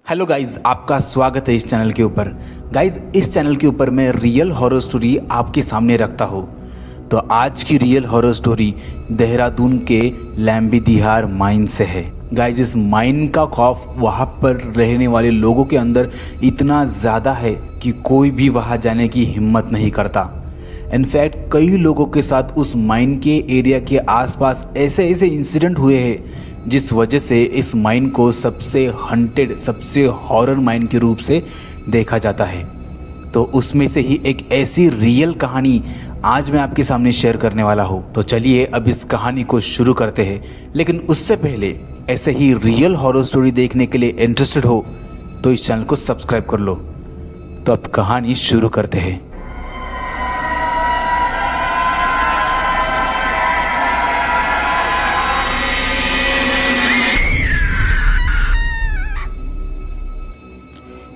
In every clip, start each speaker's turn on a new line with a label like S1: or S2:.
S1: Hello guys, आपका स्वागत है इस चैनल के ऊपर। गाइज, इस चैनल के ऊपर मैं रियल हॉरर स्टोरी आपके सामने रखता हूँ। तो आज की रियल हॉरर स्टोरी देहरादून के लैम्बीदिहार माइन से है। गाइज, इस माइन का खौफ वहाँ पर रहने वाले लोगों के अंदर इतना ज़्यादा है कि कोई भी वहाँ जाने की हिम्मत नहीं करता। इनफैक्ट कई लोगों के साथ उस माइन के एरिया के आसपास ऐसे ऐसे इंसिडेंट हुए हैं जिस वजह से इस माइन को सबसे हंटेड, सबसे हॉरर माइन के रूप से देखा जाता है। तो उसमें से ही एक ऐसी रियल कहानी आज मैं आपके सामने शेयर करने वाला हूँ। तो चलिए अब इस कहानी को शुरू करते हैं। लेकिन उससे पहले ऐसे ही रियल हॉरर स्टोरी देखने के लिए इंटरेस्टेड हो तो इस चैनल को सब्सक्राइब कर लो। तो अब कहानी शुरू करते हैं।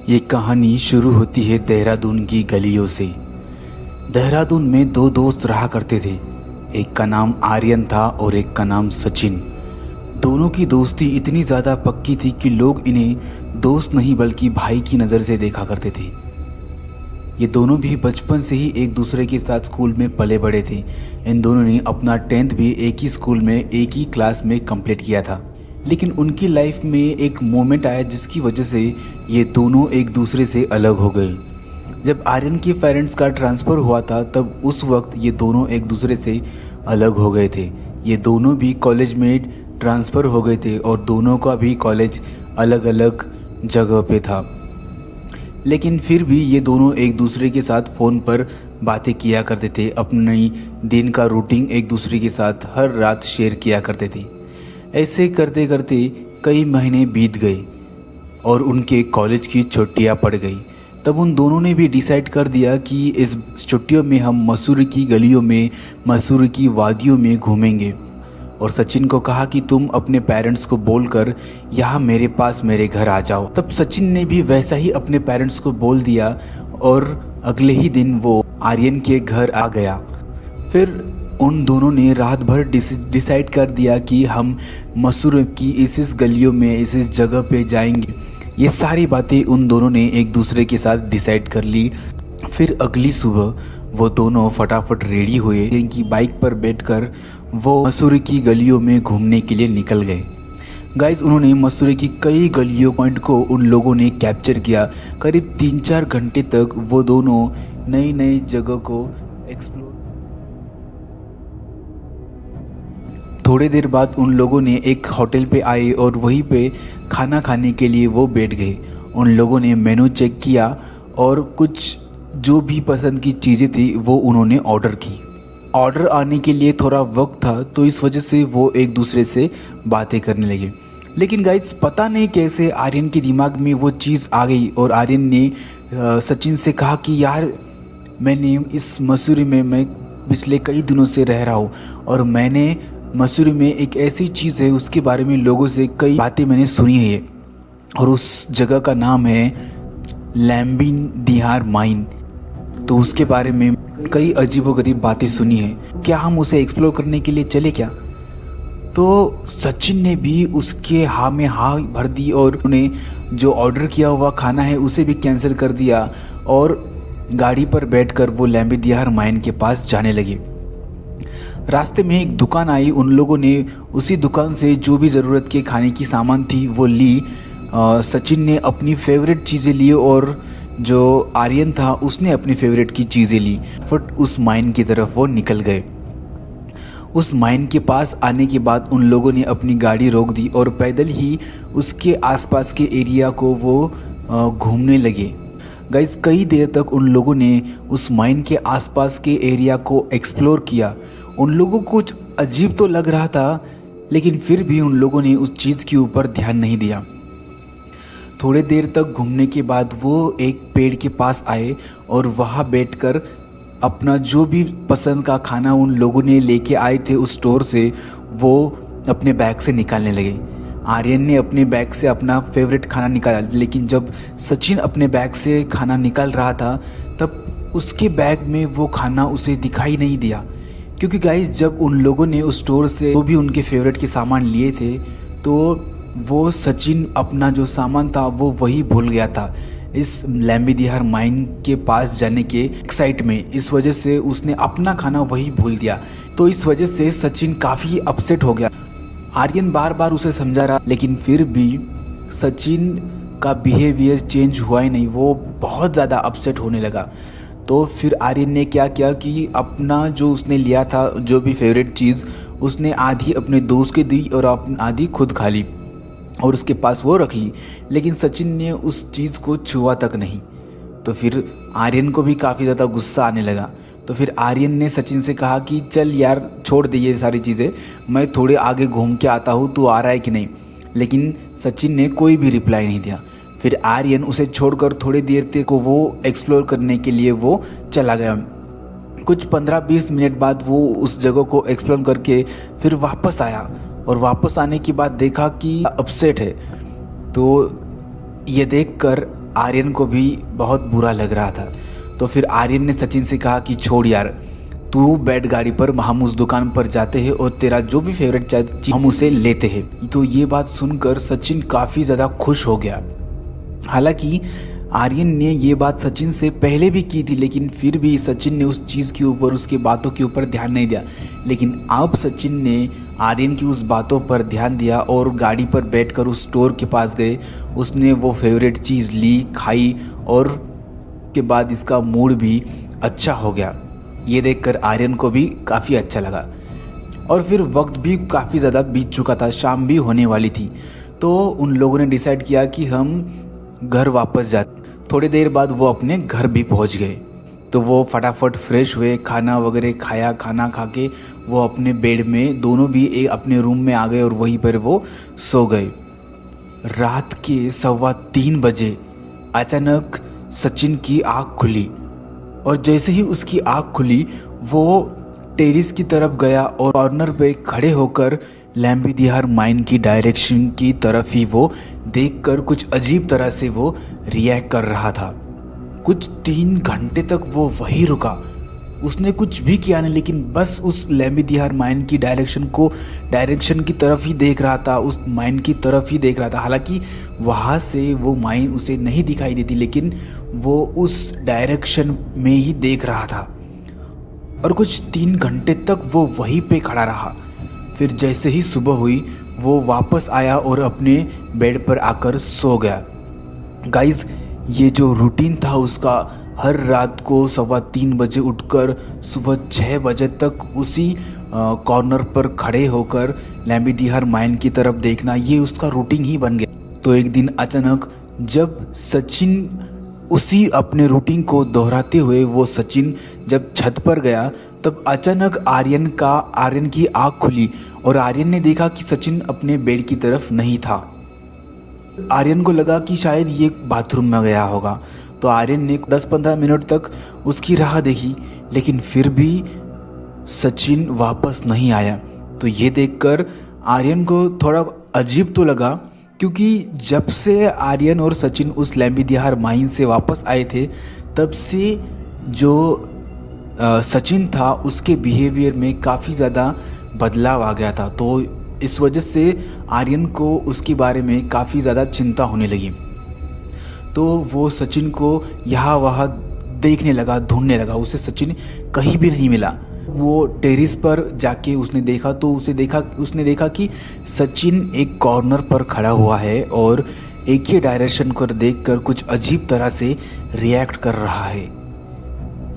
S1: ये कहानी शुरू होती है देहरादून की गलियों से। देहरादून में दो दोस्त रहा करते थे। एक का नाम आर्यन था और एक का नाम सचिन। दोनों की दोस्ती इतनी ज़्यादा पक्की थी कि लोग इन्हें दोस्त नहीं बल्कि भाई की नज़र से देखा करते थे। ये दोनों भी बचपन से ही एक दूसरे के साथ स्कूल में पले बड़े थे। इन दोनों ने अपना 10th भी एक ही स्कूल में एक ही क्लास में कंप्लीट किया था। लेकिन उनकी लाइफ में एक मोमेंट आया जिसकी वजह से ये दोनों एक दूसरे से अलग हो गए। जब आर्यन के पेरेंट्स का ट्रांसफ़र हुआ था तब उस वक्त ये दोनों एक दूसरे से अलग हो गए थे। ये दोनों भी कॉलेज में ट्रांसफ़र हो गए थे और दोनों का भी कॉलेज अलग अलग जगह पे था। लेकिन फिर भी ये दोनों एक दूसरे के साथ फ़ोन पर बातें किया करते थे। अपनी दिन का रूटीन एक दूसरे के साथ हर रात शेयर किया करते थे। ऐसे करते करते कई महीने बीत गए और उनके कॉलेज की छुट्टियां पड़ गई। तब उन दोनों ने भी डिसाइड कर दिया कि इस छुट्टियों में हम मसूरी की गलियों में, मसूरी की वादियों में घूमेंगे। और सचिन को कहा कि तुम अपने पेरेंट्स को बोलकर यहाँ मेरे पास मेरे घर आ जाओ। तब सचिन ने भी वैसा ही अपने पेरेंट्स को बोल दिया और अगले ही दिन वो आर्यन के घर आ गया। फिर उन दोनों ने रात भर डिसाइड कर दिया कि हम मसूरी की इस गलियों में इस जगह पे जाएंगे। ये सारी बातें उन दोनों ने एक दूसरे के साथ डिसाइड कर ली। फिर अगली सुबह वो दोनों फटाफट रेडी हुए। इनकी बाइक पर बैठकर वो मसूरी की गलियों में घूमने के लिए निकल गए। गाइज, उन्होंने मसूरी की कई गलियों पॉइंट को उन लोगों ने कैप्चर किया। करीब 3-4 घंटे तक वो दोनों नई नई जगह को एक्सप्लोर। थोड़ी देर बाद उन लोगों ने एक होटल पे आए और वहीं पे खाना खाने के लिए वो बैठ गए। उन लोगों ने मेनू चेक किया और कुछ जो भी पसंद की चीज़ें थी वो उन्होंने ऑर्डर की। ऑर्डर आने के लिए थोड़ा वक्त था तो इस वजह से वो एक दूसरे से बातें करने लगे। लेकिन गाइज, पता नहीं कैसे आर्यन के दिमाग में वो चीज़ आ गई और आर्यन ने सचिन से कहा कि यार, मैंने इस मसूरी में मैं पिछले कई दिनों से रह रहा हूँ और मैंने मसूरी में एक ऐसी चीज़ है उसके बारे में लोगों से कई बातें मैंने सुनी है और उस जगह का नाम है लैम्बीदिहार माइन। तो उसके बारे में कई अजीबोगरीब बातें सुनी है। क्या हम उसे एक्सप्लोर करने के लिए चले क्या? तो सचिन ने भी उसके हाँ में हाँ भर दी और उन्हें जो ऑर्डर किया हुआ खाना है उसे भी कैंसिल कर दिया और गाड़ी पर बैठकर वो लैम्बीदिहार माइन के पास जाने लगे। रास्ते में एक दुकान आई। उन लोगों ने उसी दुकान से जो भी ज़रूरत के खाने की सामान थी वो ली। सचिन ने अपनी फेवरेट चीज़ें ली और जो आर्यन था उसने अपनी फेवरेट की चीज़ें ली। फट उस माइन की तरफ वो निकल गए। उस माइन के पास आने के बाद उन लोगों ने अपनी गाड़ी रोक दी और पैदल ही उसके आसपास के एरिया को वो घूमने लगे। गाइस, कई देर तक उन लोगों ने उस माइन के आसपास के एरिया को एक्सप्लोर किया। उन लोगों को कुछ अजीब तो लग रहा था लेकिन फिर भी उन लोगों ने उस चीज़ के ऊपर ध्यान नहीं दिया। थोड़े देर तक घूमने के बाद वो एक पेड़ के पास आए और वहाँ बैठकर अपना जो भी पसंद का खाना उन लोगों ने लेके आए थे उस स्टोर से वो अपने बैग से निकालने लगे। आर्यन ने अपने बैग से अपना फेवरेट खाना निकाला। लेकिन जब सचिन अपने बैग से खाना निकाल रहा था तब उसके बैग में वो खाना उसे दिखाई नहीं दिया। क्योंकि गाइस, जब उन लोगों ने उस स्टोर से जो भी उनके फेवरेट के सामान लिए थे तो वो सचिन अपना जो सामान था वो वही भूल गया था इस लैम्बिदिहार माइन के पास जाने के एक्साइट में। इस वजह से उसने अपना खाना वही भूल दिया। तो इस वजह से सचिन काफ़ी अपसेट हो गया। आर्यन बार बार उसे समझा रहा, लेकिन फिर भी सचिन का बिहेवियर चेंज हुआ ही नहीं। वो बहुत ज़्यादा अपसेट होने लगा। तो फिर आर्यन ने क्या किया कि अपना जो उसने लिया था, जो भी फेवरेट चीज़, उसने आधी अपने दोस्त के दी और आधी खुद खा ली और उसके पास वो रख ली। लेकिन सचिन ने उस चीज़ को छुआ तक नहीं। तो फिर आर्यन को भी काफ़ी ज़्यादा गुस्सा आने लगा। तो फिर आर्यन ने सचिन से कहा कि चल यार छोड़ दे ये सारी चीज़ें, मैं थोड़े आगे घूम के आता हूँ, तू आ रहा है कि नहीं। लेकिन सचिन ने कोई भी रिप्लाई नहीं दिया। फिर आर्यन उसे छोड़कर थोड़ी देर तक वो एक्सप्लोर करने के लिए वो चला गया। कुछ 15-20 मिनट बाद वो उस जगह को एक्सप्लोर करके फिर वापस आया और वापस आने के बाद देखा कि अपसेट है। तो ये देखकर आर्यन को भी बहुत बुरा लग रहा था। तो फिर आर्यन ने सचिन से कहा कि छोड़ यार, तू बैठ गाड़ी पर, हम उस दुकान पर जाते हैं और तेरा जो भी फेवरेट चीज़ हम उसे लेते हैं। तो ये बात सुनकर सचिन काफ़ी ज़्यादा खुश हो गया। हालांकि आर्यन ने ये बात सचिन से पहले भी की थी, लेकिन फिर भी सचिन ने उस चीज़ के ऊपर, उसकी बातों के ऊपर ध्यान नहीं दिया। लेकिन अब सचिन ने आर्यन की उस बातों पर ध्यान दिया और गाड़ी पर बैठकर उस स्टोर के पास गए। उसने वो फेवरेट चीज़ ली, खाई और के बाद इसका मूड भी अच्छा हो गया। ये देखकर आर्यन को भी काफ़ी अच्छा लगा। और फिर वक्त भी काफ़ी ज़्यादा बीत चुका था, शाम भी होने वाली थी। तो उन लोगों ने डिसाइड किया कि हम घर वापस जाते। थोड़ी देर बाद वो अपने घर भी पहुंच गए। तो वो फटाफट फ्रेश हुए, खाना वगैरह खाया। खाना खा के वो अपने बेड में, दोनों भी अपने रूम में आ गए और वहीं पर वो सो गए। रात के 3:15 बजे अचानक सचिन की आँख खुली और जैसे ही उसकी आँख खुली वो टेरिस की तरफ गया और कॉर्नर पे खड़े होकर लैम्बिदिहार माइन की डायरेक्शन की तरफ ही वो देखकर कुछ अजीब तरह से वो रिएक्ट कर रहा था। कुछ 3 घंटे तक वो वहीं रुका। उसने कुछ भी किया नहीं, लेकिन बस उस लैम्बिदिहार माइन की डायरेक्शन की तरफ ही देख रहा था, उस माइन की तरफ ही देख रहा था। हालांकि वहाँ से वो माइन उसे नहीं दिखाई देती, लेकिन वो उस डायरेक्शन में ही देख रहा था। और कुछ 3 घंटे तक वो वहीं पे खड़ा रहा। फिर जैसे ही सुबह हुई वो वापस आया और अपने बेड पर आकर सो गया। गाइस, ये जो रूटीन था उसका, हर रात को 3:15 बजे उठकर सुबह 6 बजे तक उसी कॉर्नर पर खड़े होकर लैम्बिदिहार माइन की तरफ देखना, ये उसका रूटीन ही बन गया। तो एक दिन अचानक जब सचिन उसी अपने रूटीन को दोहराते हुए वो सचिन जब छत पर गया, तब अचानक आर्यन की आँख खुली और आर्यन ने देखा कि सचिन अपने बेड की तरफ नहीं था। आर्यन को लगा कि शायद ये बाथरूम में गया होगा। तो आर्यन ने 10-15 मिनट तक उसकी राह देखी, लेकिन फिर भी सचिन वापस नहीं आया। तो ये देखकर आर्यन को थोड़ा अजीब तो लगा, क्योंकि जब से आर्यन और सचिन उस लैम्बिदिहार माइन से वापस आए थे, तब से जो सचिन था उसके बिहेवियर में काफ़ी ज़्यादा बदलाव आ गया था। तो इस वजह से आर्यन को उसके बारे में काफ़ी ज़्यादा चिंता होने लगी। तो वो सचिन को यहाँ वहाँ देखने लगा, ढूंढने लगा। उसे सचिन कहीं भी नहीं मिला। वो टेरिस पर जाके उसने देखा तो उसने देखा कि सचिन एक कॉर्नर पर खड़ा हुआ है और एक ही डायरेक्शन को देखकर कुछ अजीब तरह से रिएक्ट कर रहा है।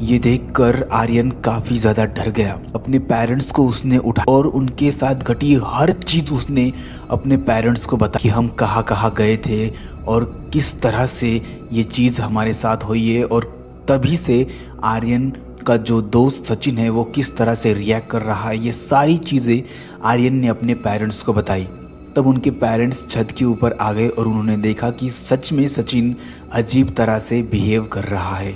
S1: ये देखकर आर्यन काफ़ी ज़्यादा डर गया। अपने पेरेंट्स को उसने उठा और उनके साथ घटी हर चीज़ उसने अपने पेरेंट्स को बताया कि हम कहाँ कहाँ गए थे और किस तरह से ये चीज़ हमारे साथ हुई है, और तभी से आर्यन का जो दोस्त सचिन है वो किस तरह से रिएक्ट कर रहा है। ये सारी चीज़ें आर्यन ने अपने पेरेंट्स को बताई। तब उनके पेरेंट्स छत के ऊपर आ गए और उन्होंने देखा कि सच में सचिन अजीब तरह से बिहेव कर रहा है।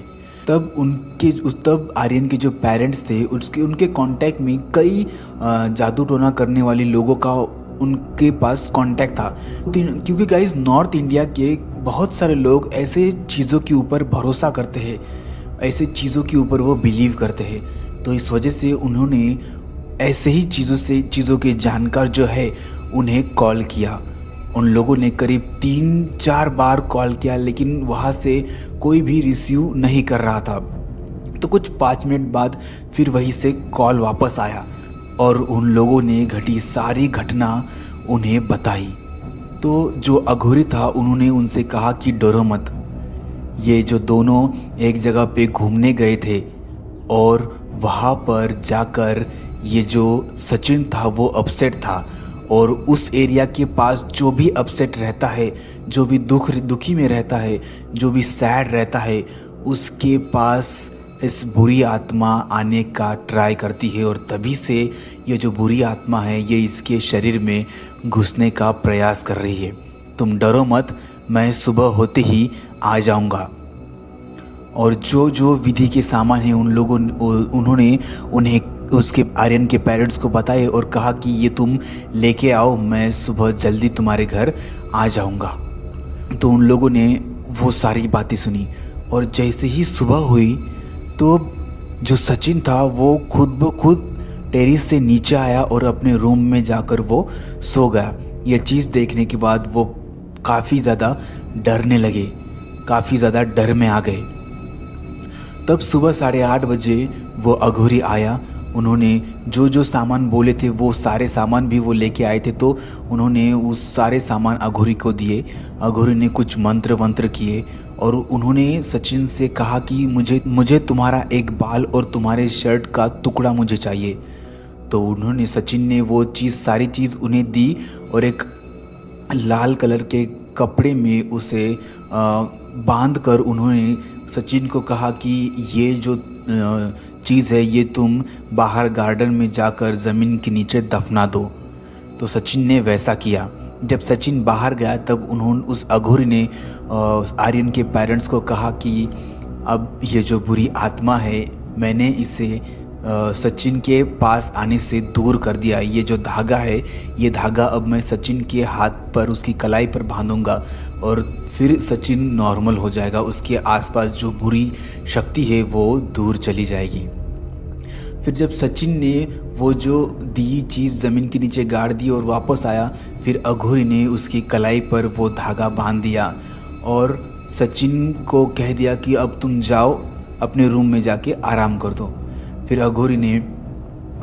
S1: तब आर्यन के जो पेरेंट्स थे उनके कांटेक्ट में कई जादू टोना करने वाले लोगों का उनके पास कांटेक्ट था। क्योंकि गाइस, नॉर्थ इंडिया के बहुत सारे लोग ऐसे चीज़ों के ऊपर भरोसा करते हैं, ऐसे चीज़ों के ऊपर वो बिलीव करते हैं। तो इस वजह से उन्होंने ऐसे ही चीज़ों के जानकार जो है उन्हें कॉल किया उन लोगों ने करीब 3-4 बार कॉल किया, लेकिन वहाँ से कोई भी रिसीव नहीं कर रहा था। तो कुछ 5 मिनट बाद फिर वहीं से कॉल वापस आया और उन लोगों ने घटी सारी घटना उन्हें बताई। तो जो अघोरी था उन्होंने उनसे कहा कि डरो मत, ये जो दोनों एक जगह पे घूमने गए थे और वहाँ पर जाकर ये जो सचिन था वो अपसेट था, और उस एरिया के पास जो भी अपसेट रहता है, जो भी दुखी में रहता है, जो भी सैड रहता है, उसके पास इस बुरी आत्मा आने का ट्राई करती है, और तभी से ये जो बुरी आत्मा है ये इसके शरीर में घुसने का प्रयास कर रही है। तुम डरो मत, मैं सुबह होते ही आ जाऊंगा। और जो जो विधि के सामान हैं उन्होंने उन्हें उसके आर्यन के पेरेंट्स को बताए और कहा कि ये तुम लेके आओ, मैं सुबह जल्दी तुम्हारे घर आ जाऊंगा। तो उन लोगों ने वो सारी बातें सुनी, और जैसे ही सुबह हुई तो जो सचिन था वो खुद ब खुद टेरिस से नीचे आया और अपने रूम में जाकर वो सो गया। यह चीज़ देखने के बाद वो काफ़ी ज़्यादा डरने लगे, काफ़ी ज़्यादा डर में आ गए। तब सुबह 8:30 बजे वो अघोरी आया। उन्होंने जो जो सामान बोले थे वो सारे सामान भी वो लेके आए थे, तो उन्होंने उस सारे सामान अघोरी को दिए। अघोरी ने कुछ मंत्र वंत्र किए और उन्होंने सचिन से कहा कि मुझे तुम्हारा एक बाल और तुम्हारे शर्ट का टुकड़ा मुझे चाहिए। तो उन्होंने सचिन ने वो सारी चीज़ उन्हें दी और एक लाल कलर के कपड़े में उसे बांध कर उन्होंने सचिन को कहा कि ये जो चीज़ है ये तुम बाहर गार्डन में जाकर ज़मीन के नीचे दफना दो। तो सचिन ने वैसा किया। जब सचिन बाहर गया तब उस अघोरी ने आर्यन के पेरेंट्स को कहा कि अब ये जो बुरी आत्मा है मैंने इसे सचिन के पास आने से दूर कर दिया। ये जो धागा है ये धागा अब मैं सचिन के हाथ पर, उसकी कलाई पर बांधूंगा और फिर सचिन नॉर्मल हो जाएगा। उसके आसपास जो बुरी शक्ति है वो दूर चली जाएगी। फिर जब सचिन ने वो जो दी चीज़ ज़मीन के नीचे गाड़ दी और वापस आया, फिर अघोरी ने उसकी कलाई पर वो धागा बांध दिया और सचिन को कह दिया कि अब तुम जाओ अपने रूम में जाके आराम कर दो। फिर अघोरी ने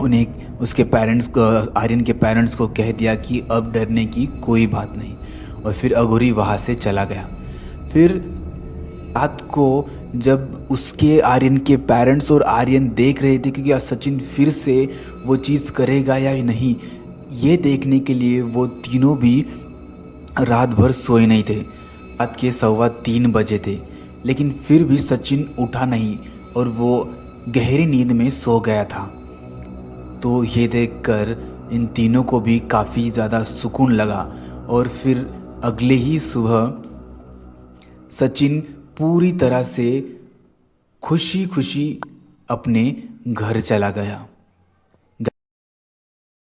S1: उन्हें उसके पेरेंट्स को, आर्यन के पेरेंट्स को कह दिया कि अब डरने की कोई बात नहीं, और फिर अघोरी वहाँ से चला गया। फिर रात को जब उसके आर्यन के पेरेंट्स और आर्यन देख रहे थे क्योंकि सचिन फिर से वो चीज़ करेगा या नहीं, ये देखने के लिए वो तीनों भी रात भर सोए नहीं थे। रात के 3:15 बजे थे, लेकिन फिर भी सचिन उठा नहीं और वो गहरी नींद में सो गया था। तो ये देखकर इन तीनों को भी काफ़ी ज़्यादा सुकून लगा, और फिर अगले ही सुबह सचिन पूरी तरह से खुशी खुशी अपने घर चला गया।